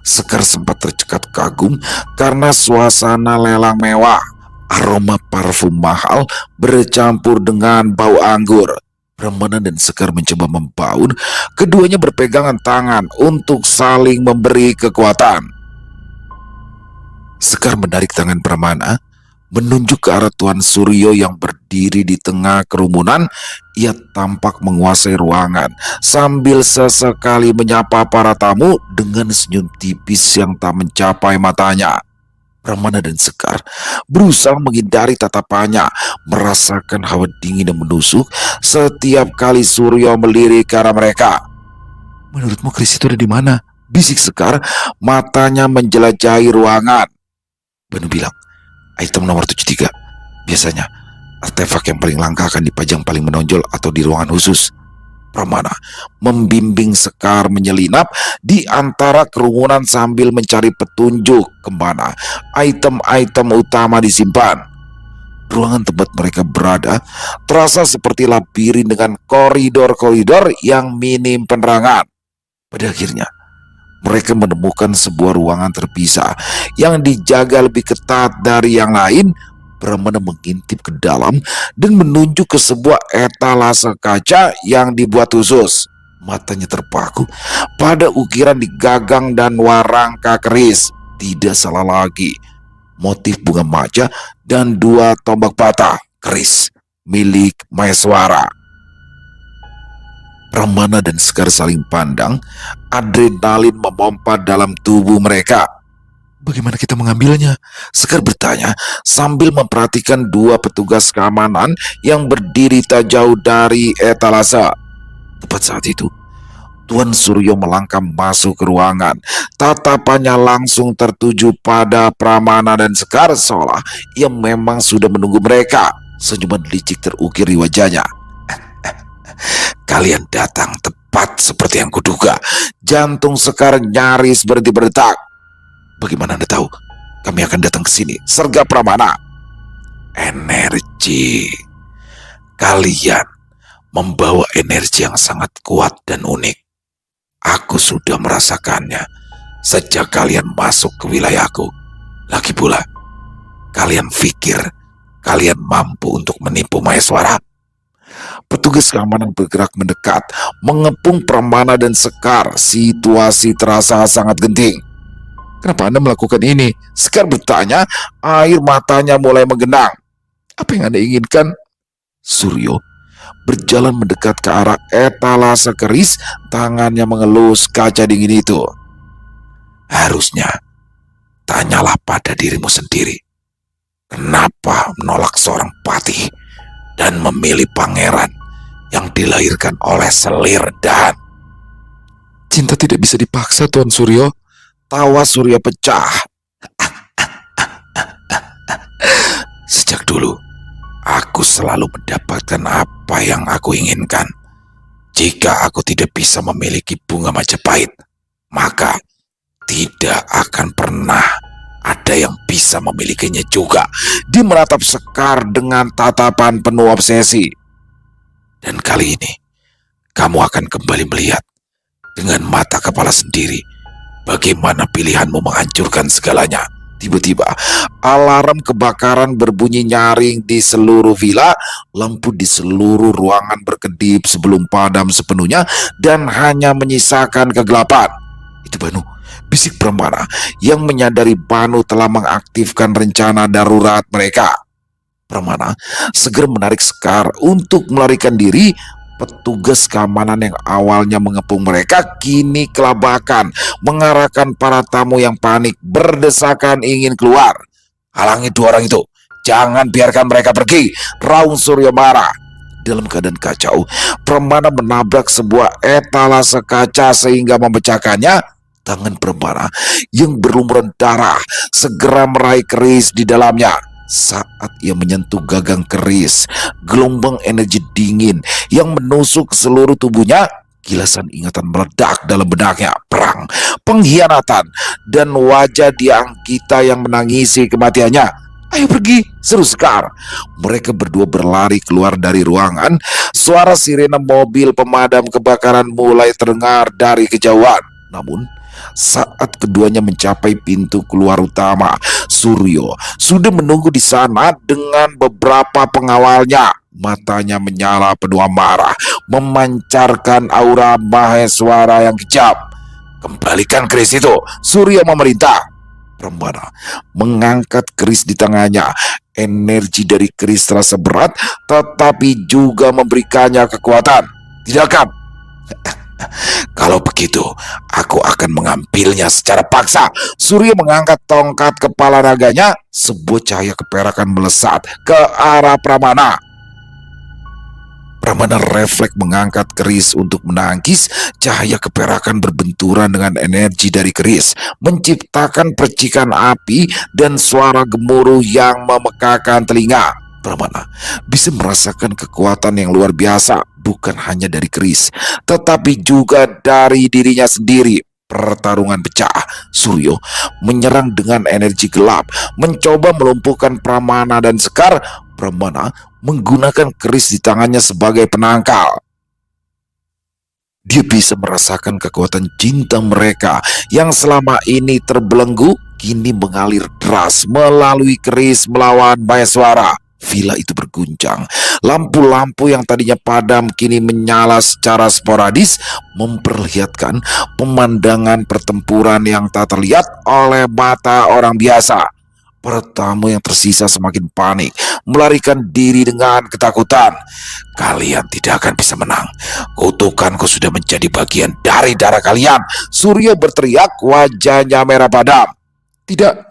Sekar sempat tercekat kagum karena suasana lelang mewah. Aroma parfum mahal bercampur dengan bau anggur. Pramana dan Sekar mencoba membaur. Keduanya berpegangan tangan untuk saling memberi kekuatan. Sekar menarik tangan Pramana, menunjuk ke arah Tuan Suryo yang berdiri di tengah kerumunan. Ia tampak menguasai ruangan sambil sesekali menyapa para tamu dengan senyum tipis yang tak mencapai matanya. Pramana dan Sekar berusaha menghindari tatapannya, merasakan hawa dingin yang menusuk setiap kali Suryo melirik ke arah mereka. "Menurutmu keris itu ada di mana?" bisik Sekar, matanya menjelajahi ruangan. Banu bilang, "Item nomor 73. Biasanya artefak yang paling langka akan dipajang paling menonjol atau di ruangan khusus." Pramana membimbing Sekar menyelinap di antara kerumunan sambil mencari petunjuk kemana item-item utama disimpan. Ruangan tempat mereka berada terasa seperti labirin dengan koridor-koridor yang minim penerangan. Pada akhirnya, mereka menemukan sebuah ruangan terpisah yang dijaga lebih ketat dari yang lain. Pramana mengintip ke dalam dan menunjuk ke sebuah etalase kaca yang dibuat khusus. Matanya terpaku pada ukiran di gagang dan warangka keris. Tidak salah lagi, motif bunga maja dan dua tombak bata. Keris milik Maeswara. Pramana dan Sekar saling pandang. Adrenalin memompa dalam tubuh mereka. "Bagaimana kita mengambilnya?" Sekar bertanya sambil memperhatikan dua petugas keamanan yang berdiri tak jauh dari etalase. Tepat saat itu, Tuan Suryo melangkah masuk ke ruangan. Tatapannya langsung tertuju pada Pramana dan Sekar, seolah ia memang sudah menunggu mereka. Senyuman licik terukir di wajahnya. "Kalian datang tepat seperti yang kuduga." Jantung Sekar nyaris berhenti berdetak. "Bagaimana Anda tahu kami akan datang ke sini?" sergap Pramana. "Energi. Kalian membawa energi yang sangat kuat dan unik. Aku sudah merasakannya sejak kalian masuk ke wilayahku. Lagi pula, kalian pikir kalian mampu untuk menipu Maeswara?" Petugas keamanan bergerak mendekat, mengepung Pramana dan Sekar. Situasi terasa sangat genting. Kenapa Anda melakukan ini? Sekar bertanya, air matanya mulai menggenang. Apa yang Anda inginkan? Suryo berjalan mendekat ke arah etalase keris, tangannya mengelus kaca dingin itu. Harusnya tanyalah pada dirimu sendiri. Kenapa menolak seorang patih dan memilih pangeran yang dilahirkan oleh selir dan... Cinta tidak bisa dipaksa, Tuan Suryo. Tawa Surya pecah. Sejak dulu, aku selalu mendapatkan apa yang aku inginkan. Jika aku tidak bisa memiliki bunga Majapahit, maka tidak akan pernah ada yang bisa memilikinya juga. Dia menatap Sekar dengan tatapan penuh obsesi. Dan kali ini, kamu akan kembali melihat dengan mata kepala sendiri bagaimana pilihanmu menghancurkan segalanya. Tiba-tiba, alarm kebakaran berbunyi nyaring di seluruh villa. Lampu di seluruh ruangan berkedip sebelum padam sepenuhnya dan hanya menyisakan kegelapan. Itu Banu, bisik Pramana yang menyadari Banu telah mengaktifkan rencana darurat mereka. Pramana segera menarik Sekar untuk melarikan diri. Petugas keamanan yang awalnya mengepung mereka kini kelabakan, mengarahkan para tamu yang panik berdesakan ingin keluar. Halangi dua orang itu, jangan biarkan mereka pergi, raung Surya marah. Dalam keadaan kacau, Pramana menabrak sebuah etalase kaca sehingga memecahkannya. Tangan Pramana yang berlumuran darah segera meraih keris di dalamnya. Saat ia menyentuh gagang keris, gelombang energi dingin yang menusuk seluruh tubuhnya, kilasan ingatan meledak dalam benaknya. Perang, pengkhianatan, dan wajah Dianggita yang menangisi kematiannya. Ayo pergi, seru Sekar. Mereka berdua berlari keluar dari ruangan. Suara sirene mobil pemadam kebakaran mulai terdengar dari kejauhan. Namun, saat keduanya mencapai pintu keluar utama, Suryo sudah menunggu di sana dengan beberapa pengawalnya. Matanya menyala penuh amarah, memancarkan aura Maheswara yang kejam. Kembalikan keris itu, Suryo memerintah. Pramana mengangkat keris di tangannya. Energi dari keris terasa berat, tetapi juga memberikannya kekuatan. Tidak akan. Kalau begitu, aku akan mengambilnya secara paksa. Surya mengangkat tongkat kepala naganya. Sebuah cahaya keperakan melesat ke arah Pramana. Pramana refleks mengangkat keris untuk menangkis. Cahaya keperakan berbenturan dengan energi dari keris, menciptakan percikan api dan suara gemuruh yang memekakan telinga. Pramana bisa merasakan kekuatan yang luar biasa, bukan hanya dari keris, tetapi juga dari dirinya sendiri. Pertarungan pecah. Suryo menyerang dengan energi gelap, mencoba melumpuhkan Pramana dan Sekar. Pramana menggunakan keris di tangannya sebagai penangkal. Dia bisa merasakan kekuatan cinta mereka yang selama ini terbelenggu, kini mengalir deras melalui keris melawan Maheswara. Villa itu berguncang. Lampu-lampu yang tadinya padam kini menyala secara sporadis, memperlihatkan pemandangan pertempuran yang tak terlihat oleh mata orang biasa. Para tamu yang tersisa semakin panik, melarikan diri dengan ketakutan. Kalian tidak akan bisa menang. Kutukanku sudah menjadi bagian dari darah kalian. Suryo berteriak, wajahnya merah padam. Tidak.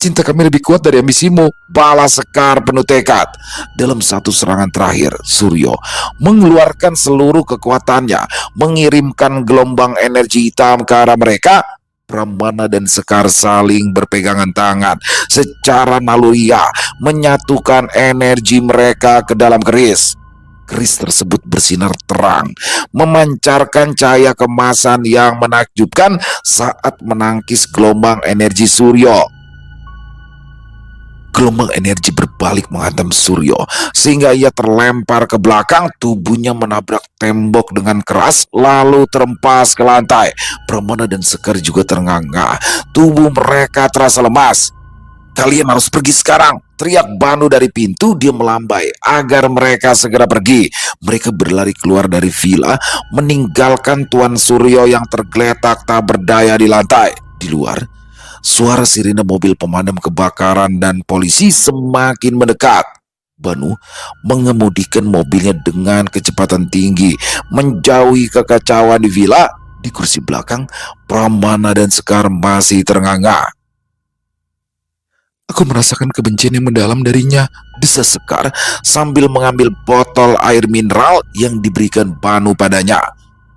Cinta kami lebih kuat dari ambisimu, balas Sekar penuh tekad. Dalam satu serangan terakhir, Suryo mengeluarkan seluruh kekuatannya, mengirimkan gelombang energi hitam ke arah mereka. Pramana dan Sekar saling berpegangan tangan secara naluriah, menyatukan energi mereka ke dalam keris. Keris tersebut bersinar terang, memancarkan cahaya kemasan yang menakjubkan saat menangkis gelombang energi Suryo. Gelombang energi berbalik menghantam Suryo sehingga ia terlempar ke belakang, tubuhnya menabrak tembok dengan keras lalu terempas ke lantai. Pramana dan Sekar juga terengah-engah, tubuh mereka terasa lemas. Kalian harus pergi sekarang, teriak Banu dari pintu. Dia melambai agar mereka segera pergi. Mereka berlari keluar dari villa, meninggalkan Tuan Suryo yang tergeletak tak berdaya di lantai. Di luar, Suara sirine mobil pemadam kebakaran dan polisi semakin mendekat. Banu mengemudikan mobilnya dengan kecepatan tinggi, menjauhi kekacauan di villa. Di kursi belakang, Pramana dan Sekar masih ternganga. Aku merasakan kebencian yang mendalam darinya, desa Sekar sambil mengambil botol air mineral yang diberikan Banu padanya.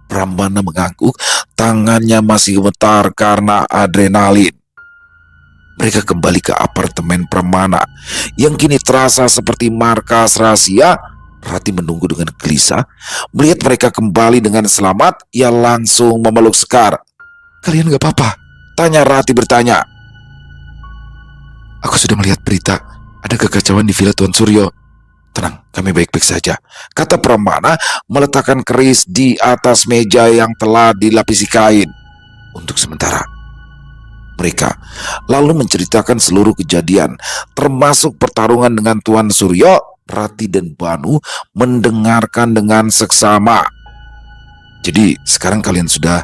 Pramana mengangguk, tangannya masih gemetar karena adrenalin. Mereka kembali ke apartemen Pramana yang kini terasa seperti markas rahasia. Rati menunggu dengan gelisah. Melihat mereka kembali dengan selamat, ia langsung memeluk Sekar. "Kalian gak apa-apa?" tanya Rati bertanya. "Aku sudah melihat berita, ada kekacauan di Villa Tuan Suryo." "Tenang, kami baik-baik saja," kata Pramana meletakkan keris di atas meja yang telah dilapisi kain. Untuk sementara, mereka lalu menceritakan seluruh kejadian, termasuk pertarungan dengan Tuan Suryo. Rati dan Banu mendengarkan dengan seksama. "Jadi sekarang kalian sudah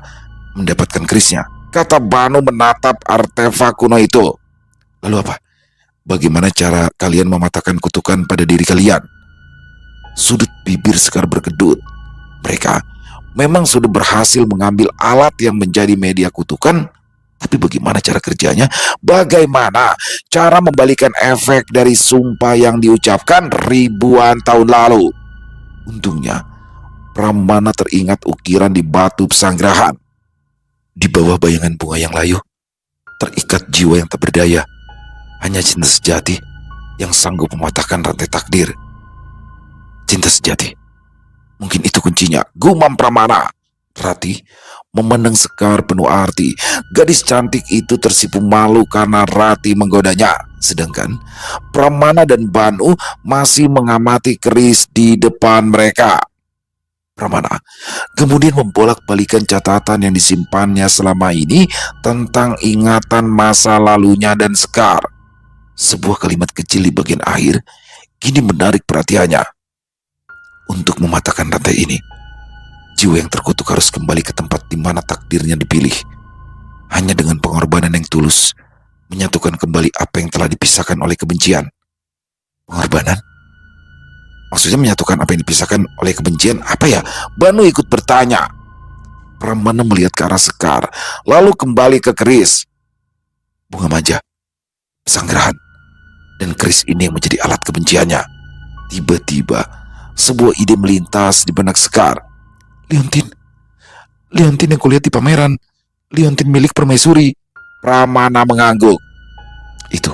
mendapatkan kerisnya," kata Banu menatap artefak kuno itu. "Lalu apa? Bagaimana cara kalian mematahkan kutukan pada diri kalian?" Sudut bibir Sekar berkedut. Mereka memang sudah berhasil mengambil alat yang menjadi media kutukan, tapi bagaimana cara kerjanya? Bagaimana cara membalikan efek dari sumpah yang diucapkan ribuan tahun lalu? Untungnya, Pramana teringat ukiran di batu pesanggerahan. Di bawah bayangan bunga yang layu, terikat jiwa yang tak berdaya. Hanya cinta sejati yang sanggup mematahkan rantai takdir. Cinta sejati. Mungkin itu kuncinya, gumam Pramana. Rati memandang Sekar penuh arti. Gadis cantik itu tersipu malu karena Rati menggodanya. Sedangkan Pramana dan Banu masih mengamati keris di depan mereka. Pramana kemudian membolak-balikan catatan yang disimpannya selama ini tentang ingatan masa lalunya dan Sekar. Sebuah kalimat kecil di bagian akhir kini menarik perhatiannya. Untuk mematahkan rantai ini, jiwa yang terkutuk harus kembali ke tempat di mana takdirnya dipilih. Hanya dengan pengorbanan yang tulus, menyatukan kembali apa yang telah dipisahkan oleh kebencian. Pengorbanan? Maksudnya menyatukan apa yang dipisahkan oleh kebencian apa ya? Banu ikut bertanya. Pramana melihat ke arah Sekar, lalu kembali ke keris. Bunga manja, pesanggerahan, dan keris ini yang menjadi alat kebenciannya. Tiba-tiba, sebuah ide melintas di benak Sekar. Liontin yang kulihat di pameran. Liontin milik permaisuri. Pramana mengangguk. Itu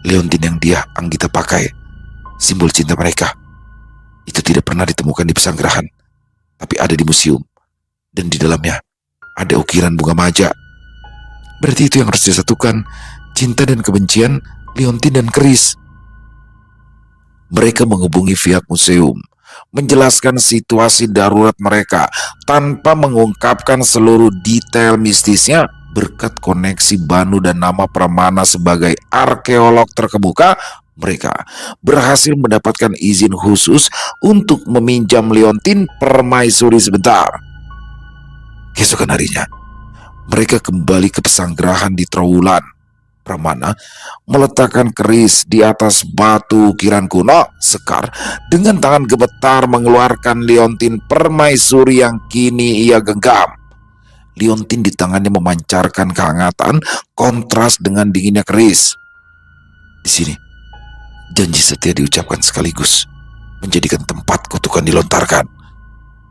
Liontin yang dia Anggita pakai, simbol cinta mereka. Itu tidak pernah ditemukan di pesanggerahan, tapi ada di museum. Dan di dalamnya ada ukiran bunga maja. Berarti itu yang harus disatukan, cinta dan kebencian, Liontin dan keris. Mereka menghubungi pihak museum, menjelaskan situasi darurat mereka tanpa mengungkapkan seluruh detail mistisnya. Berkat koneksi Banu dan nama Pramana sebagai arkeolog terkemuka, mereka berhasil mendapatkan izin khusus untuk meminjam Liontin permaisuri sebentar. Keesokan harinya, mereka kembali ke pesanggerahan di Trowulan. Pramana meletakkan keris di atas batu ukiran kuno. Sekar dengan tangan gemetar mengeluarkan Liontin permaisuri yang kini ia genggam. Liontin di tangannya memancarkan kehangatan, kontras dengan dinginnya keris. Di sini, janji setia diucapkan sekaligus, menjadikan tempat kutukan dilontarkan.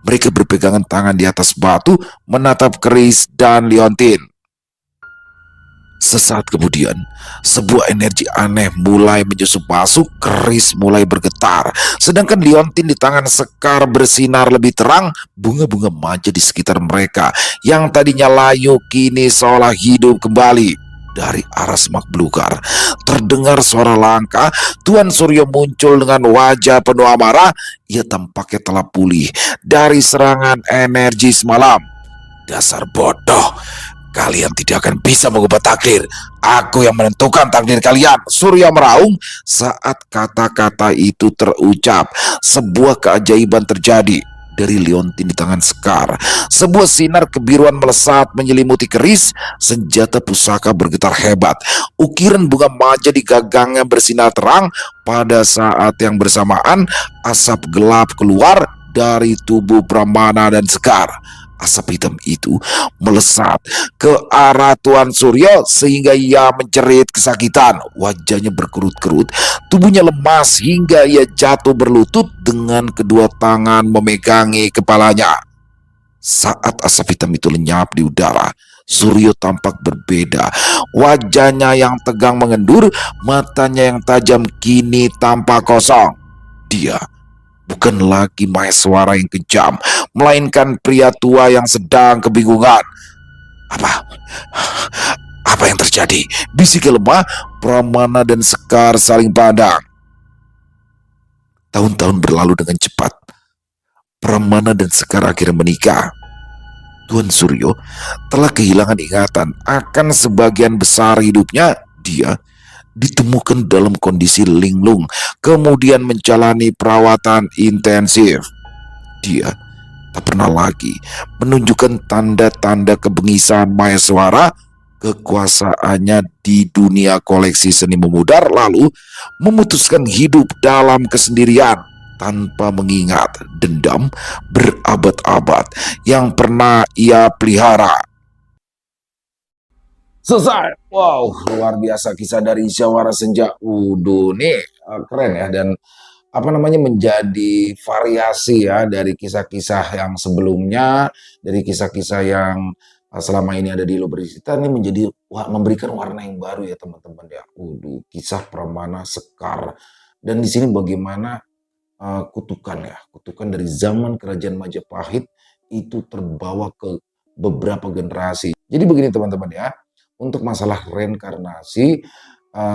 Mereka berpegangan tangan di atas batu, menatap keris dan Liontin. Sesaat kemudian, sebuah energi aneh mulai menyusup masuk, keris mulai bergetar. Sedangkan Liontin di tangan Sekar bersinar lebih terang. Bunga-bunga manja di sekitar mereka yang tadinya layu kini seolah hidup kembali. Dari arah semak belukar terdengar suara langkah. Tuan Suryo muncul dengan wajah penuh amarah. Ia tampaknya telah pulih dari serangan energi semalam. Dasar bodoh, kalian tidak akan bisa mengubah takdir. Aku yang menentukan takdir kalian, Surya meraung. Saat kata-kata itu terucap, sebuah keajaiban terjadi. dari liontin di tangan Sekar. Sebuah sinar kebiruan melesat menyelimuti keris, senjata pusaka bergetar hebat. Ukiran bunga maja di gagangnya bersinar terang. Pada saat yang bersamaan, asap gelap keluar dari tubuh Pramana dan Sekar. Asap hitam itu melesat ke arah Tuan Suryo sehingga ia mencerit kesakitan. Wajahnya berkerut-kerut, tubuhnya lemas hingga ia jatuh berlutut dengan kedua tangan memegangi kepalanya. Saat asap hitam itu lenyap di udara, Suryo tampak berbeda. Wajahnya yang tegang mengendur, matanya yang tajam kini tampak kosong. Dia bukan lagi Maheswara yang kejam, melainkan pria tua yang sedang kebingungan. Apa? Apa yang terjadi? Bisiknya lemah, Pramana dan Sekar saling pandang. Tahun-tahun berlalu dengan cepat. Pramana dan Sekar akhirnya menikah. Tuan Suryo telah kehilangan ingatan akan sebagian besar hidupnya. Dia ditemukan dalam kondisi linglung, kemudian menjalani perawatan intensif. Dia tak pernah lagi menunjukkan tanda-tanda kebengisan Maheswara. Kekuasaannya di dunia koleksi seni memudar, lalu memutuskan hidup dalam kesendirian tanpa mengingat dendam berabad-abad yang pernah ia pelihara. Selesai. Wow, luar biasa kisah dari Syawara Senja. Nih keren ya, dan apa namanya, menjadi variasi ya dari kisah-kisah yang sebelumnya, dari kisah-kisah yang selama ini ada di Lo Bercerita, ini menjadi memberikan warna yang baru ya teman-teman ya. Kisah Pramana Sekar, dan di sini bagaimana kutukan ya, kutukan dari zaman Kerajaan Majapahit itu terbawa ke beberapa generasi. Jadi begini teman-teman ya, untuk masalah reinkarnasi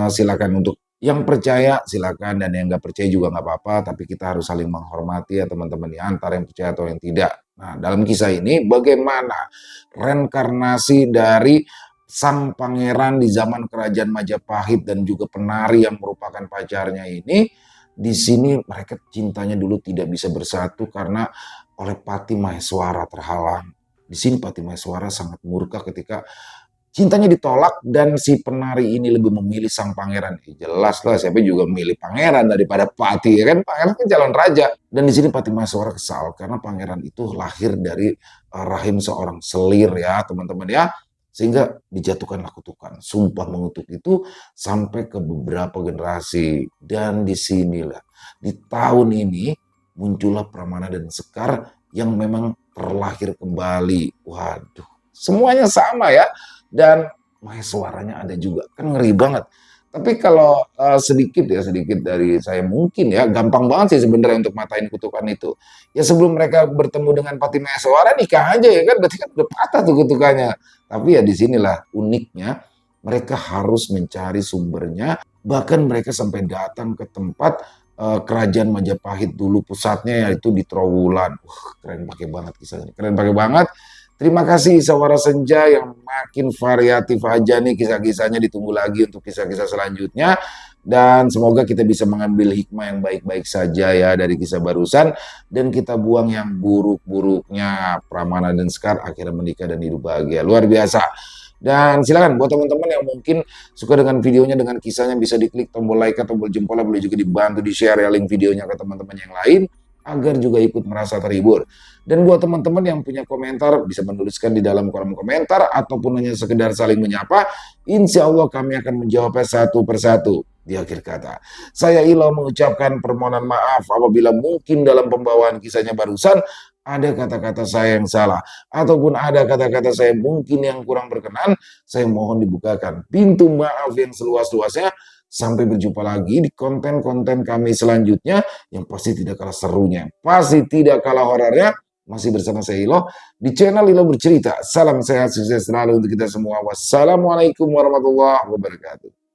silakan, untuk yang percaya silakan, dan yang nggak percaya juga nggak apa-apa, tapi kita harus saling menghormati ya teman-teman ya, antara yang percaya atau yang tidak. Nah, dalam kisah ini bagaimana reinkarnasi dari sang pangeran di zaman Kerajaan Majapahit dan juga penari yang merupakan pacarnya ini. Di sini mereka cintanya dulu tidak bisa bersatu karena oleh Pati Maheswara terhalang. Di sini Pati Maheswara sangat murka ketika cintanya ditolak dan si penari ini lebih memilih sang pangeran. Jelas lah, siapa juga memilih pangeran daripada Pati, ya kan? Pangeran kan calon raja. Dan di sini Pati Maheswara kesal karena pangeran itu lahir dari rahim seorang selir ya teman-teman ya. Sehingga dijatuhkanlah kutukan, sumpah mengutuk itu sampai ke beberapa generasi. Dan disinilah, di tahun ini muncullah Pramana dan Sekar yang memang terlahir kembali. Waduh, semuanya sama ya. Dan Maheswaranya ada juga, kan ngeri banget. Tapi kalau sedikit dari saya mungkin ya, gampang banget sih sebenarnya untuk matain kutukan itu. Ya sebelum mereka bertemu dengan Pati Maheswara, nikah aja ya kan, berarti kan udah patah tuh kutukannya. Tapi ya disinilah uniknya, mereka harus mencari sumbernya. Bahkan mereka sampai datang ke tempat kerajaan Majapahit dulu pusatnya, yaitu di Trowulan. Keren pakai banget kisahnya, keren pakai banget. Terima kasih Sawara Senja yang makin variatif aja nih kisah-kisahnya, ditunggu lagi untuk kisah-kisah selanjutnya. Dan semoga kita bisa mengambil hikmah yang baik-baik saja ya dari kisah barusan. Dan kita buang yang buruk-buruknya. Pramana dan Sekar akhirnya menikah dan hidup bahagia. Luar biasa. Dan silakan buat teman-teman yang mungkin suka dengan videonya, dengan kisahnya, bisa diklik tombol like, tombol jempol, boleh juga dibantu di-share ya link videonya ke teman-teman yang lain, agar juga ikut merasa terhibur. Dan buat teman-teman yang punya komentar, bisa menuliskan di dalam kolom komentar, ataupun hanya sekedar saling menyapa. Insya Allah kami akan menjawabnya satu persatu. Di akhir kata, saya Ilo mengucapkan permohonan maaf apabila mungkin dalam pembawaan kisahnya barusan ada kata-kata saya yang salah, ataupun ada kata-kata saya mungkin yang kurang berkenan. Saya mohon dibukakan pintu maaf yang seluas-luasnya. Sampai berjumpa lagi di konten-konten kami selanjutnya yang pasti tidak kalah serunya, pasti tidak kalah horornya. Masih bersama saya Ilo di channel Ilo Bercerita. Salam sehat, sukses selalu untuk kita semua. Wassalamualaikum warahmatullahi wabarakatuh.